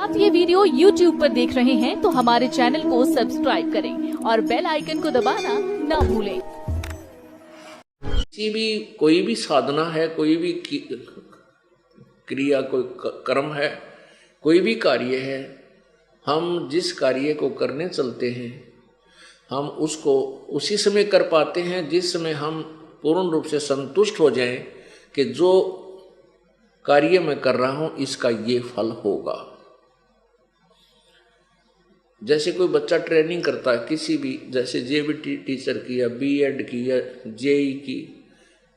आप ये video YouTube पर देख रहे हैं तो हमारे चैनल को सब्सक्राइब करें और बेल आइकन को दबाना ना भूलें। कोई भी साधना है, कोई भी क्रिया, कोई कर्म है, कोई भी कार्य है, हम जिस कार्य को करने चलते हैं हम उसको उसी समय कर पाते हैं जिस समय हम पूर्ण रूप से संतुष्ट हो जाएं कि जो कार्य मैं कर रहा हूं इसका ये फल होगा। जैसे कोई बच्चा ट्रेनिंग करता है किसी भी, जैसे जेबीटी टीचर की या बीएड की या जेई की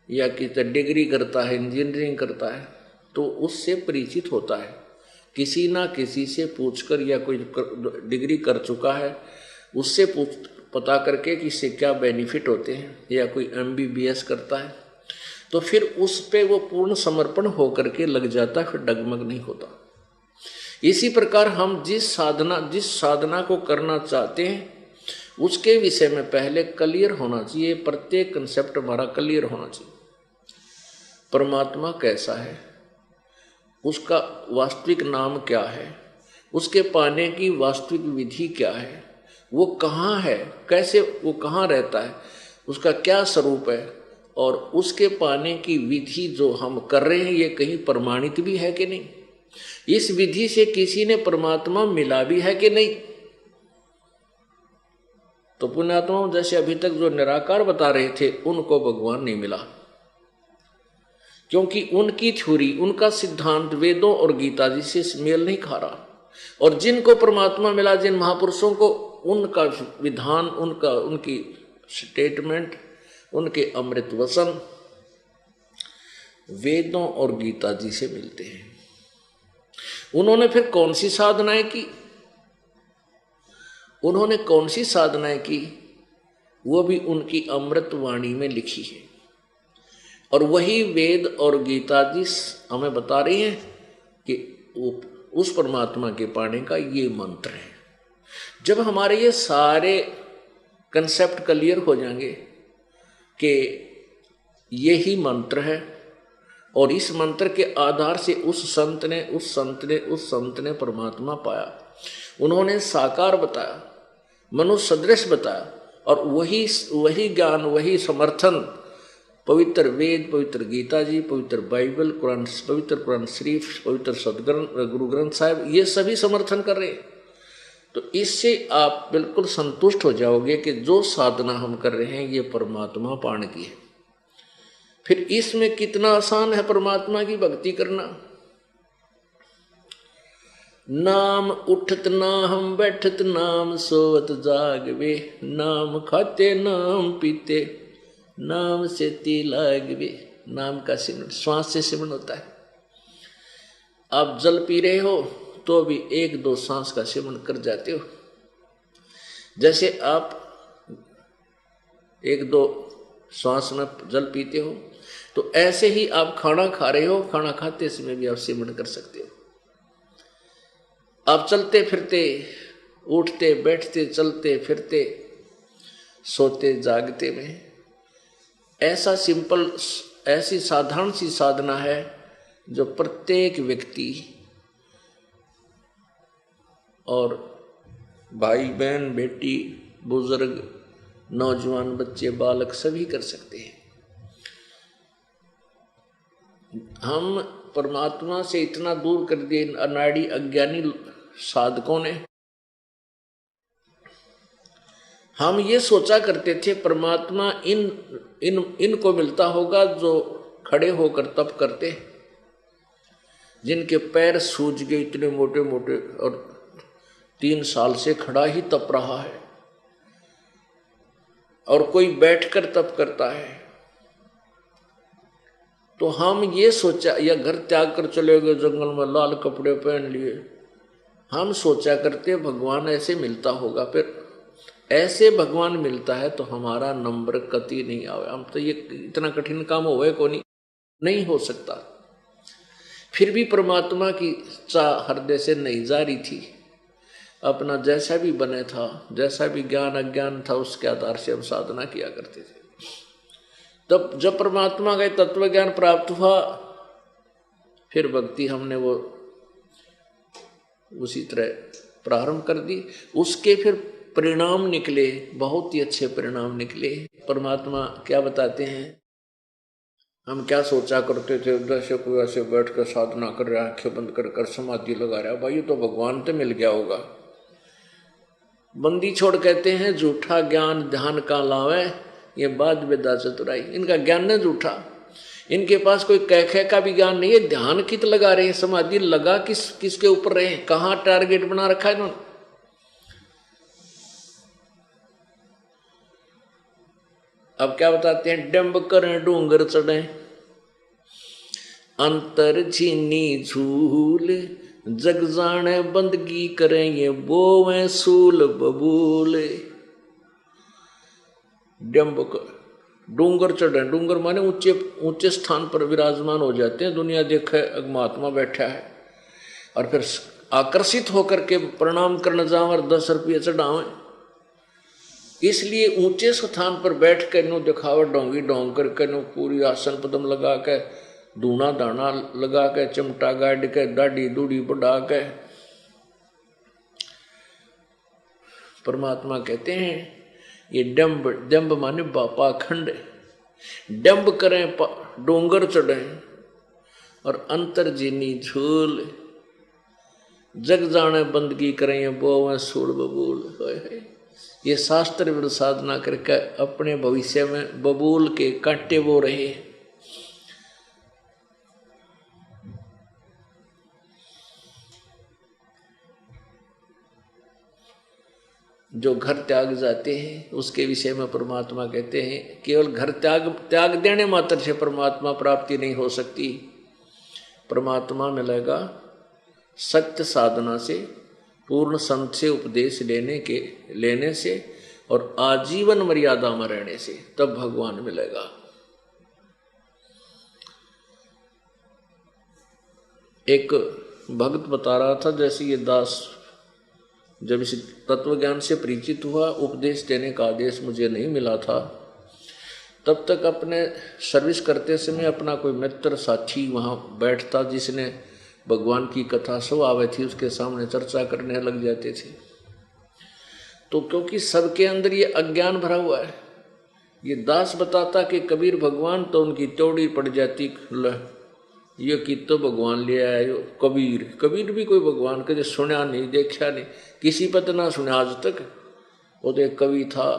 या किसी डिग्री करता है, इंजीनियरिंग करता है, तो उससे परिचित होता है। किसी ना किसी से पूछकर या कोई डिग्री कर चुका है उससे पता करके कि इससे क्या बेनिफिट होते हैं, या कोई एमबीबीएस करता है तो फिर उस पे वो पूर्ण समर्पण होकर के लग जाता है, फिर डगमग नहीं होता। इसी प्रकार हम जिस साधना को करना चाहते हैं उसके विषय में पहले क्लियर होना चाहिए, प्रत्येक कंसेप्ट हमारा क्लियर होना चाहिए। परमात्मा कैसा है, उसका वास्तविक नाम क्या है, उसके पाने की वास्तविक विधि क्या है, वो कहाँ है, कैसे वो कहाँ रहता है, उसका क्या स्वरूप है, और उसके पाने की विधि जो हम कर रहे हैं ये कहीं प्रमाणित भी है कि नहीं, इस विधि से किसी ने परमात्मा मिला भी है कि नहीं। तो पुण्यात्माओं, जैसे अभी तक जो निराकार बता रहे थे उनको भगवान नहीं मिला, क्योंकि उनकी थ्योरी, उनका सिद्धांत वेदों और गीता जी से मेल नहीं खा रहा। और जिनको परमात्मा मिला, जिन महापुरुषों को, उनका विधान, उनकी स्टेटमेंट, उनके अमृत वचन वेदों और गीता जी से मिलते हैं। उन्होंने फिर कौन सी साधनाएं की, उन्होंने कौन सी साधनाएं की, वो भी उनकी अमृत वाणी में लिखी है। और वही वेद और गीता जी हमें बता रही हैं कि उस परमात्मा के पाने का ये मंत्र है। जब हमारे ये सारे कंसेप्ट क्लियर हो जाएंगे कि यही मंत्र है, और इस मंत्र के आधार से उस संत ने परमात्मा पाया। उन्होंने साकार बताया, मनुष्य सदृश बताया, और वही ज्ञान, वही समर्थन पवित्र वेद, पवित्र गीता जी, पवित्र बाइबल, कुरान, पवित्र कुरान शरीफ, पवित्र गुरु ग्रंथ साहिब, ये सभी समर्थन कर रहे हैं। तो इससे आप बिल्कुल संतुष्ट हो जाओगे कि जो साधना हम कर रहे हैं ये परमात्मा पाण की है। फिर इसमें कितना आसान है परमात्मा की भक्ति करना। नाम उठत नाम बैठत नाम सोवत जागवे, नाम खाते नाम पीते नाम से ती लागवे। नाम का सिमरन श्वास से सिमरन होता है। आप जल पी रहे हो तो भी 1-2 सांस का सिमरन कर जाते हो। जैसे आप 1-2 श्वास में जल पीते हो तो ऐसे ही आप खाना खा रहे हो, खाना खाते समय भी आप सिमरन कर सकते हो। आप चलते फिरते, उठते बैठते, चलते फिरते, सोते जागते में, ऐसा सिंपल, ऐसी साधारण सी साधना है जो प्रत्येक व्यक्ति और भाई बहन, बेटी, बुजुर्ग, नौजवान, बच्चे, बालक सभी कर सकते हैं। हम परमात्मा से इतना दूर कर दिए अनाड़ी अज्ञानी साधकों ने। हम ये सोचा करते थे परमात्मा इनको मिलता होगा जो खड़े होकर तप करते, जिनके पैर सूज गए इतने मोटे मोटे, और 3 साल से खड़ा ही तप रहा है, और कोई बैठकर तप करता है। तो हम ये सोचा, या घर त्याग कर चले गए जंगल में, लाल कपड़े पहन लिए, हम सोचा करते भगवान ऐसे मिलता होगा। फिर ऐसे भगवान मिलता है तो हमारा नंबर कति नहीं आवे। हम तो ये इतना कठिन काम होवे को नहीं हो सकता। फिर भी परमात्मा की चाह हृदय से नहीं जा रही थी। अपना जैसा भी बने था, जैसा भी ज्ञान अज्ञान था, उसके आधार से हम साधना किया करते थे। तब जब परमात्मा का तत्व ज्ञान प्राप्त हुआ, फिर भक्ति हमने वो उसी तरह प्रारंभ कर दी। उसके फिर परिणाम निकले, बहुत ही अच्छे परिणाम निकले। परमात्मा क्या बताते हैं, हम क्या सोचा करते थे, जैसे कोई ऐसे बैठ कर साधना कर रहा है, आंखें बंद कर कर समाधि लगा रहा है, भाई ये तो भगवान तो मिल गया होगा। बंदी छोड़ कहते हैं झूठा ज्ञान ध्यान का लावे, ये बात वेदा चतुराई। इनका ज्ञान है झूठा, इनके पास कोई कह का भी ज्ञान नहीं है। ध्यान कित लगा रहे हैं, समाधि लगा किसके ऊपर रहे, कहाँ टारगेट बना रखा है इन्होंने। अब क्या बताते हैं, डंब करें डूंगर चढ़े, अंतर छीनी झूल, जग जाने बंदगी करेंगे बोवे सूल बबूल। डंब डूंगर चढ़े, डूंगर माने ऊंचे ऊंचे स्थान पर विराजमान हो जाते हैं, दुनिया देखे महात्मा बैठा है, और फिर आकर्षित होकर के प्रणाम करने जाओ और 10 रुपये चढ़ावे। इसलिए ऊंचे स्थान पर बैठ कर नो दिखावट डोंगी डोंग करके नो पूरी आसन पदम लगा के, धूना दाना लगा के, चिमटा गाड़ के, दाढ़ी दूढ़ी बढ़ा के, परमात्मा कहते हैं ये डंब, डंब माने पाखंड, डंब करें डोंगर चढ़े और अंतर जीनी झूल, जग जाने बंदगी करें बोवे सूल बबूल। ये शास्त्र विरुद्ध साधना करके अपने भविष्य में बबूल के कांटे बो रहे। जो घर त्याग जाते हैं उसके विषय में परमात्मा कहते हैं केवल घर त्याग देने मात्र से परमात्मा प्राप्ति नहीं हो सकती। परमात्मा मिलेगा सत्य साधना से, पूर्ण संत से उपदेश लेने से और आजीवन मर्यादा में रहने से, तब भगवान मिलेगा। एक भक्त बता रहा था, जैसे ये दास जब इस तत्व ज्ञान से परिचित हुआ, उपदेश देने का आदेश मुझे नहीं मिला था, तब तक अपने सर्विस करते समय अपना कोई मित्र साथी वहाँ बैठता जिसने भगवान की कथा सब आवे थी, उसके सामने चर्चा करने लग जाते थे। तो क्योंकि सबके अंदर ये अज्ञान भरा हुआ है, ये दास बताता कि कबीर भगवान, तो उनकी त्योड़ी पड़ जाती, ये कि तो भगवान ले आयो कबीर। कबीर भी कोई भगवान कभी सुना नहीं, देखा नहीं, किसी पता ना सुना आज तक। वो तो एक कवि था,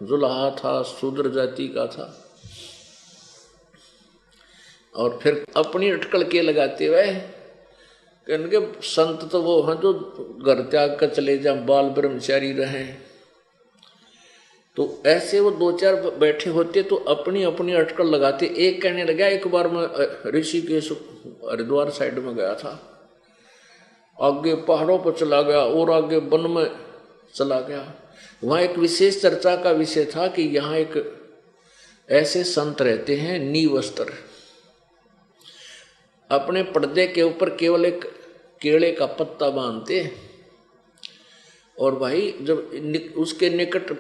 जुल्हा था, शूद्र जाति का था, और फिर अपनी अटकल के लगाते हुए कहने संत तो वो हैं जो घर त्याग कर चले जाए, बाल ब्रह्मचारी रहे। तो ऐसे वो 2-4 बैठे होते तो अपनी अपनी अटकल लगाते। एक कहने लगा, एक बार मैं ऋषिकेश हरिद्वार साइड में गया था, आगे पहाड़ों पर चला गया और आगे वन में चला गया। वहाँ एक विशेष चर्चा का विषय था कि यहाँ एक ऐसे संत रहते हैं निवस्त्र, अपने पर्दे के ऊपर केवल एक केले का पत्ता बांधते, और भाई जब उसके निकट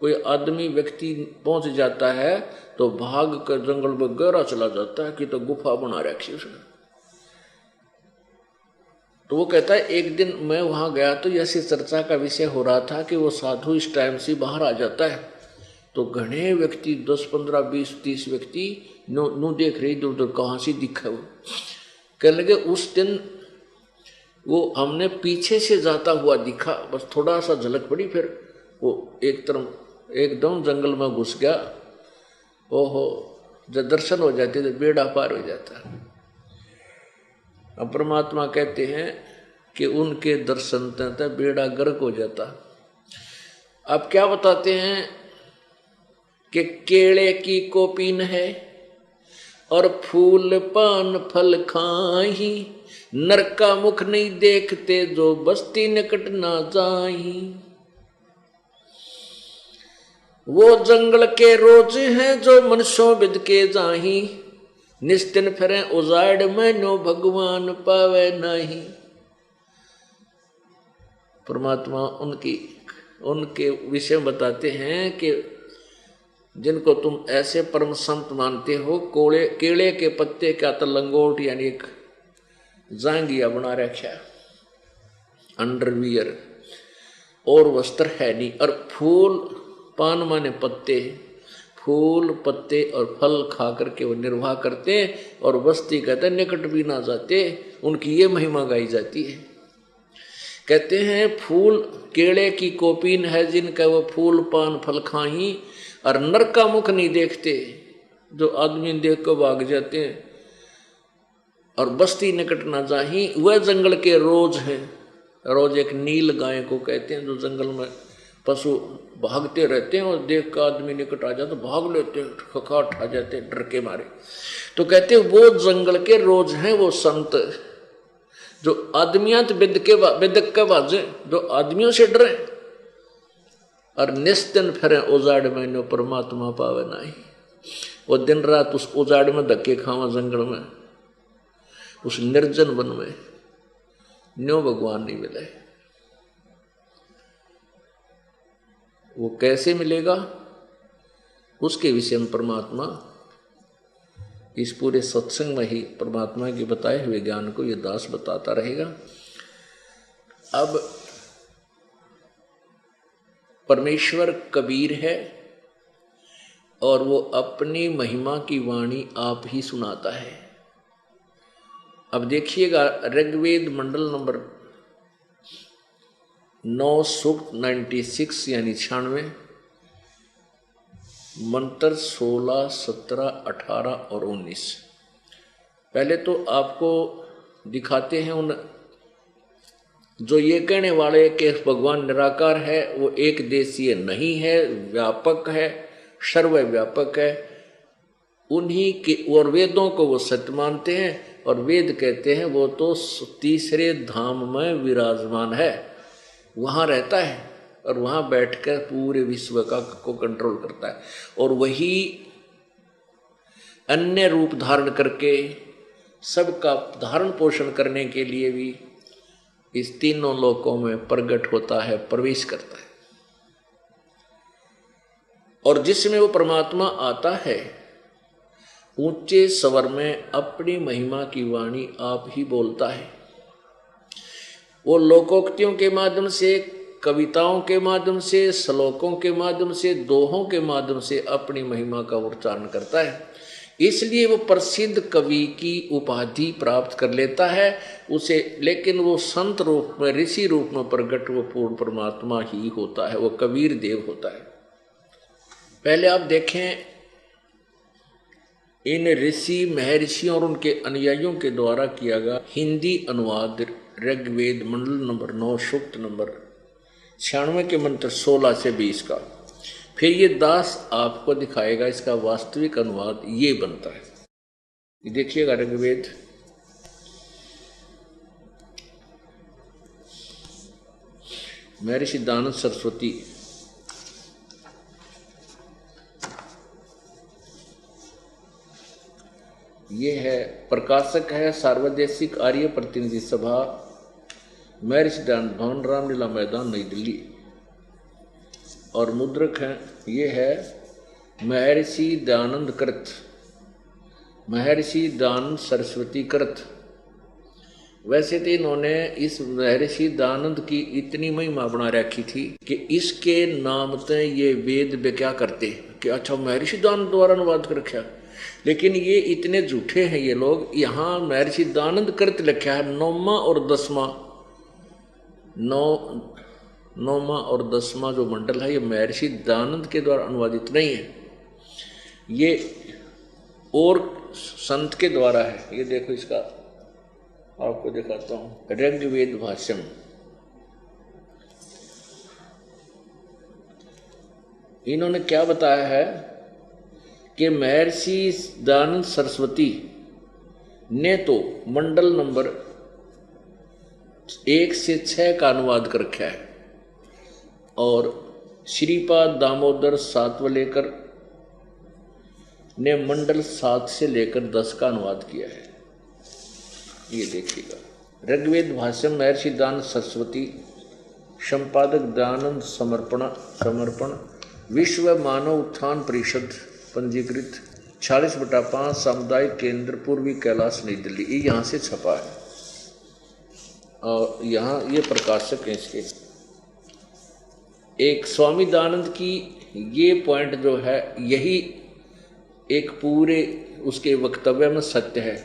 कोई आदमी व्यक्ति पहुंच जाता है तो भाग कर जंगल में गहरा चला जाता है कि तो गुफा बना रखी उसने। तो वो कहता है एक दिन मैं वहां गया तो ऐसी चर्चा का विषय हो रहा था कि वो साधु इस टाइम से बाहर आ जाता है, तो घने व्यक्ति 10, 15, 20, 30 व्यक्ति नो देख रहे इधर उधर, कहाँ से दिखा वो। कहने लगे उस दिन वो हमने पीछे से जाता हुआ दिखा, बस थोड़ा सा झलक पड़ी, फिर वो एक तरफ एकदम जंगल में घुस गया। ओहो, जब दर्शन हो जाते तो बेड़ा पार हो जाता। अब परमात्मा कहते हैं कि उनके दर्शन तक बेड़ा गर्क हो जाता। अब क्या बताते हैं कि केले की कोपीन है और फूल पान फल खाही, नर का मुख नहीं देखते जो बस्ती निकट ना जाही। वो जंगल के रोज हैं जो मनुष्यों बिद के जाही, निस्तिन फिरे उजाड़ में नो भगवान पावे नहीं। परमात्मा उनके विषय बताते हैं कि जिनको तुम ऐसे परम संत मानते हो, केले के पत्ते का तो लंगोट यानी एक जांगिया बना रखा, अंडरवियर और वस्त्र है नहीं। और फूल, पान माने पत्ते, फूल पत्ते और फल खा करके वो निर्वाह करते हैं। और बस्ती कहते निकट भी ना जाते, उनकी ये महिमा गाई जाती है। कहते हैं फूल केले की कोपीन है जिनका वो फूल पान फल खाही, और नर का मुख नहीं देखते, जो आदमी देख को भाग जाते हैं। और बस्ती निकट ना जाही, वह जंगल के रोज हैं। रोज एक नील गाय को कहते हैं, जो जंगल में पशु भागते रहते हैं और देख का आदमी निकट आ जाए तो भाग लेते हैं, खखाट आ जाते हैं डर के मारे। तो कहते हैं वो जंगल के रोज हैं वो संत, जो आदमियां बिदक के बाजे, जो आदमियों से डरे और निस्तिन फिरे उजाड़ में परमात्मा पावे नहीं। वो दिन रात उस उजाड़ में धक्के खावा, जंगल में, उस निर्जन वन में, न्यो भगवान नहीं मिले। वो कैसे मिलेगा, उसके विषय में परमात्मा इस पूरे सत्संग में ही परमात्मा के बताए हुए ज्ञान को ये दास बताता रहेगा। अब परमेश्वर कबीर है और वो अपनी महिमा की वाणी आप ही सुनाता है। अब देखिएगा ऋग्वेद मंडल नंबर 9 सूक्त 96 यानी 96, मंत्र 16, 17, 18 और 19। पहले तो आपको दिखाते हैं उन जो ये कहने वाले कि भगवान निराकार है, वो एक देशीय नहीं है, व्यापक है, सर्वव्यापक है। उन्हीं के और वेदों को वो सत्य मानते हैं। और वेद कहते हैं वो तो तीसरे धाम में विराजमान है, वहाँ रहता है और वहाँ बैठकर पूरे विश्व को कंट्रोल करता है। और वही अन्य रूप धारण करके सबका धारण पोषण करने के लिए भी इस तीनों लोकों में प्रकट होता है, प्रवेश करता है। और जिसमें वो परमात्मा आता है, ऊंचे स्वर में अपनी महिमा की वाणी आप ही बोलता है। वो लोकोक्तियों के माध्यम से, कविताओं के माध्यम से, श्लोकों के माध्यम से, दोहों के माध्यम से अपनी महिमा का उच्चारण करता है। इसलिए वो प्रसिद्ध कवि की उपाधि प्राप्त कर लेता है उसे। लेकिन वो संत रूप में, ऋषि रूप में प्रकट वो पूर्ण परमात्मा ही होता है, वो कबीर देव होता है। पहले आप देखें इन ऋषि महर्षियों और उनके अनुयायियों के द्वारा किया गया हिंदी अनुवाद ऋग्वेद मंडल नंबर 9 सूक्त नंबर 96 के मंत्र 16 से 20 का। फिर ये दास आपको दिखाएगा इसका वास्तविक अनुवाद ये बनता है। देखिएगा ऋग्वेद महर्षि दानंद सरस्वती ये है, प्रकाशक है सार्वदेशिक आर्य प्रतिनिधि सभा, महर्षि दानंद भवन, रामलीला मैदान, नई दिल्ली। और मुद्रक है, ये है महर्षि दानंद कृत, महर्षि दानंद सरस्वती कृत। वैसे तो इन्होंने इस महर्षि दानंद की इतनी महिमा बना रखी थी कि इसके नाम से ये वेद वे क्या करते कि अच्छा महर्षि दानंद द्वारा अनुवाद कर रखा। लेकिन ये इतने झूठे हैं ये लोग। यहाँ महर्षि दानंद कृत लिखा है, 9वां और 10वां, 9वां और 10वां जो मंडल है ये महर्षि दानंद के द्वारा अनुवादित नहीं है, ये और संत के द्वारा है। ये देखो इसका आपको दिखाता हूं, ऋग्वेद भाष्यम। इन्होंने क्या बताया है कि महर्षि दानंद सरस्वती ने तो मंडल नंबर 1 से 6 का अनुवाद कर रखा है और श्रीपाद दामोदर सातवलेकर ने मंडल 7 से लेकर 10 का अनुवाद किया है। ये देखिएगा ऋग्वेद भाष्यम महर्षि दानंद सरस्वती, संपादक दानंद समर्पण, विश्व मानव उत्थान परिषद, पंजीकृत 46/5, सामुदायिक केंद्र, पूर्वी कैलाश, नई दिल्ली। ये यहाँ से छपा है। और यहाँ ये प्रकाशक है इसके। एक स्वामी दयानंद की ये पॉइंट जो है यही एक पूरे उसके वक्तव्य में सत्य है।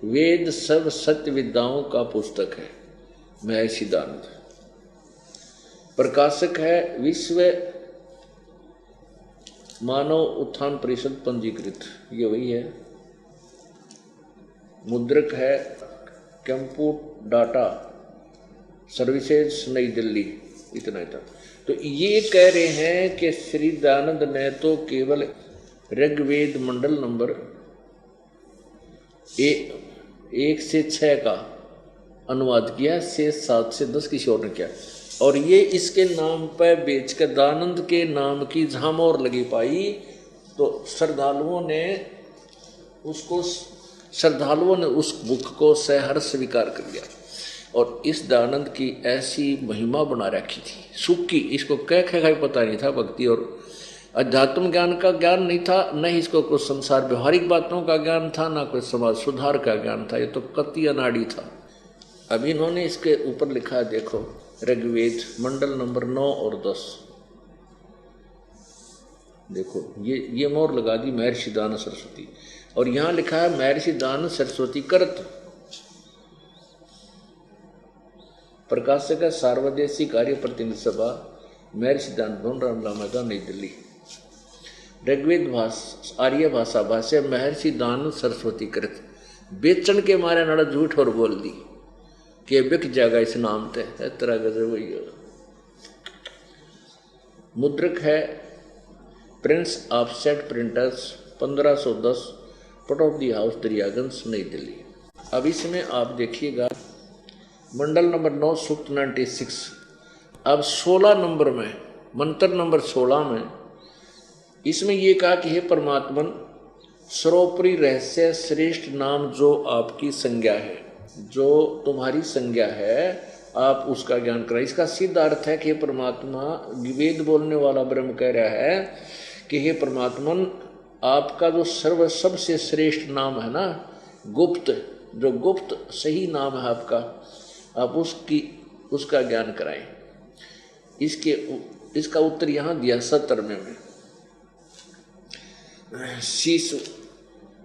वेद सब सत्य विद्याओं का पुस्तक है, महर्षि दयानंद। प्रकाशक है विश्व मानव उत्थान परिषद पंजीकृत, ये वही है। मुद्रक है कंप्यूटर डाटा सर्विसेज नई दिल्ली, इतना ही था। तो ये कह रहे हैं कि श्री दयानंद ने तो केवल ऋग्वेद मंडल नंबर 1 से 6 का अनुवाद किया, से 7 से 10 किसी और ने किया। और ये इसके नाम पर बेचकर दयानंद के नाम की झामोर लगी पाई, तो श्रद्धालुओं ने उस बुक को सहर्ष स्वीकार कर लिया और इस दयानंद की ऐसी महिमा बना रखी थी सुख की। इसको कह पता नहीं था, भक्ति और अध्यात्म ज्ञान का ज्ञान नहीं था, न ही इसको कुछ संसार व्यवहारिक बातों का ज्ञान था, ना कोई समाज सुधार का ज्ञान था। ये तो कति अनाड़ी था। अब इन्होंने इसके ऊपर लिखा है, देखो, ऋग्वेद मंडल नंबर 9 और 10। देखो ये मोहर लगा दी महर्षि दयानंद सरस्वती, और यहां लिखा है महर्षि दयानंद सरस्वती करत। प्रकाशक है सार्वदेशी कार्य प्रतिनिधि सभा, महर्षि दयानंद भवन, रामलीला मैदान, नई दिल्ली। ऋग्वेद आर्य भाषा भाष्य महर्षि दयानंद सरस्वती कृत। बेचन के मारे नाड़ा झूठ और बोल दी कि बिक जाएगा इस नाम ते, तरह गजब हुई। मुद्रक है Prince offset printers 1510, Pataudi house, Daryaganj, नई दिल्ली। अब इसमें आप देखिएगा मंडल नंबर 9 सूक्त 96। अब 16 नंबर में, मंत्र नंबर 16 में इसमें ये कहा कि हे परमात्मन, सर्वोपरि रहस्य श्रेष्ठ नाम जो आपकी संज्ञा है, जो तुम्हारी संज्ञा है, आप उसका ज्ञान कराएं। इसका सीधा अर्थ है कि हे परमात्मा, वेद बोलने वाला ब्रह्म कह रहा है कि हे परमात्मन, आपका जो सबसे श्रेष्ठ नाम है ना, गुप्त, जो गुप्त सही नाम है आपका, आप उसका ज्ञान कराएं। इसका उत्तर यहाँ दिया 17 में।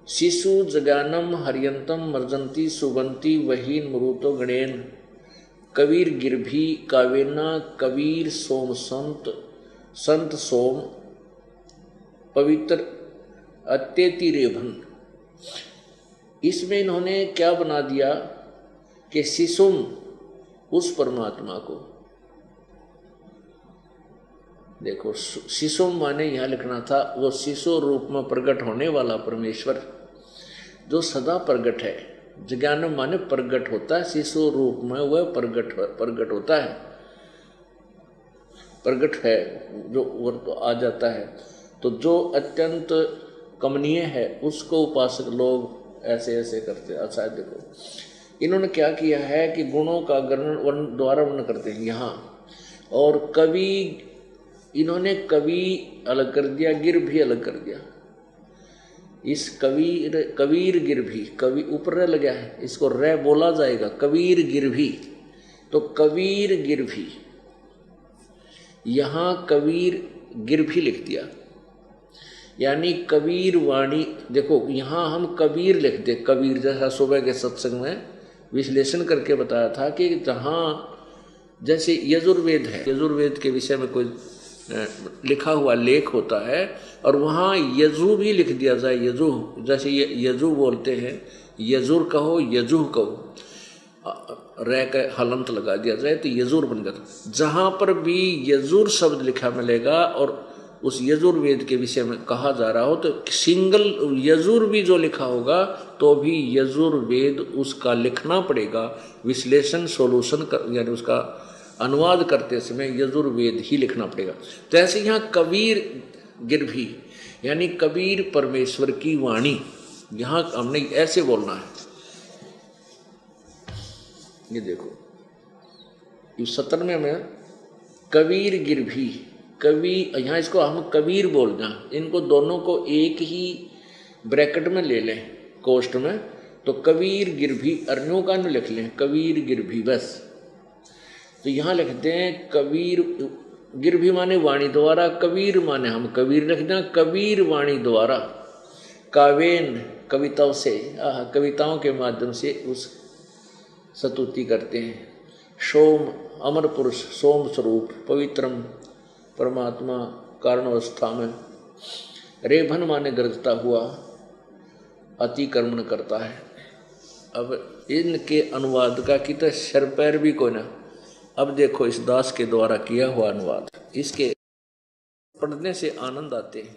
शिशु जगानम हरियंतम मर्जंती सुबंती वहीन मरुतो गणेन कबीर गिरभी कावेना कबीर सोम संत सोम पवित्र अत्यति रेभन। इसमें इन्होंने क्या बना दिया कि शिशुम, उस परमात्मा को, देखो शिशुम माने यहाँ लिखना था वो शिशु रूप में प्रकट होने वाला परमेश्वर जो सदा प्रकट है। जज्ञानम माने प्रकट होता है, शिशु रूप में वह प्रकट होता है, प्रकट है, जो तो आ जाता है। तो जो अत्यंत कमनीय है उसको उपासक लोग ऐसे ऐसे करते हैं। अच्छा देखो इन्होंने क्या किया है कि गुणों का द्वारा वर्णन करते हैं यहाँ, और कवि, इन्होंने कवि अलग कर दिया, गिर भी अलग कर दिया। इस कबीर गिर भी, कवि ऊपर रह लगा है, इसको रे बोला जाएगा, कबीर गिर भी। तो कबीर गिर भी, यहां कबीर गिर भी लिख दिया, यानी कबीर वाणी। देखो यहां हम कबीर लिख दे, कबीर, जैसा सुबह के सत्संग में विश्लेषण करके बताया था कि जहां जैसे यजुर्वेद है, यजुर्वेद के विषय में कोई लिखा हुआ लेख होता है और वहाँ यजु भी लिख दिया जाए, यजु, जैसे ये यजु बोलते हैं, यजुर कहो, यजुह कहो, रे का हलंत लगा दिया जाए तो यजुर बन गया। जहाँ पर भी यजुर शब्द लिखा मिलेगा और उस यजुर्वेद के विषय में कहा जा रहा हो तो सिंगल यजुर भी जो लिखा होगा तो भी यजुर्वेद उसका लिखना पड़ेगा। विश्लेषण सोल्यूशन यानी उसका अनुवाद करते समय यजुर्वेद ही लिखना पड़ेगा। तो ऐसे यहाँ कबीर गिरभी यानी कबीर परमेश्वर की वाणी, यहाँ हमने ऐसे बोलना है। ये देखो इस 17वें में कबीर गिरभी, कवि, यहाँ इसको हम कबीर बोलना, इनको दोनों को एक ही ब्रैकेट में ले लें कोष्ठ में, तो कबीर गिरभी, अर्नियों का न लिख लें, कबीर गिरभी बस। तो यहाँ लिखते हैं कबीर, गिर भी माने वाणी द्वारा, कबीर माने हम कबीर लिखते हैं, कबीर वाणी द्वारा, कावेन कविताओं से, कविताओं के माध्यम से उस स्तुति करते हैं। सोम अमर पुरुष, सोम स्वरूप, पवित्रम परमात्मा कारणवस्था में, रेभन माने गरजता हुआ, अतिक्रमण करता है। अब इनके अनुवाद का कि तो सर पैर भी कोई ना। अब देखो इस दास के द्वारा किया हुआ अनुवाद, इसके पढ़ने से आनंद आते हैं।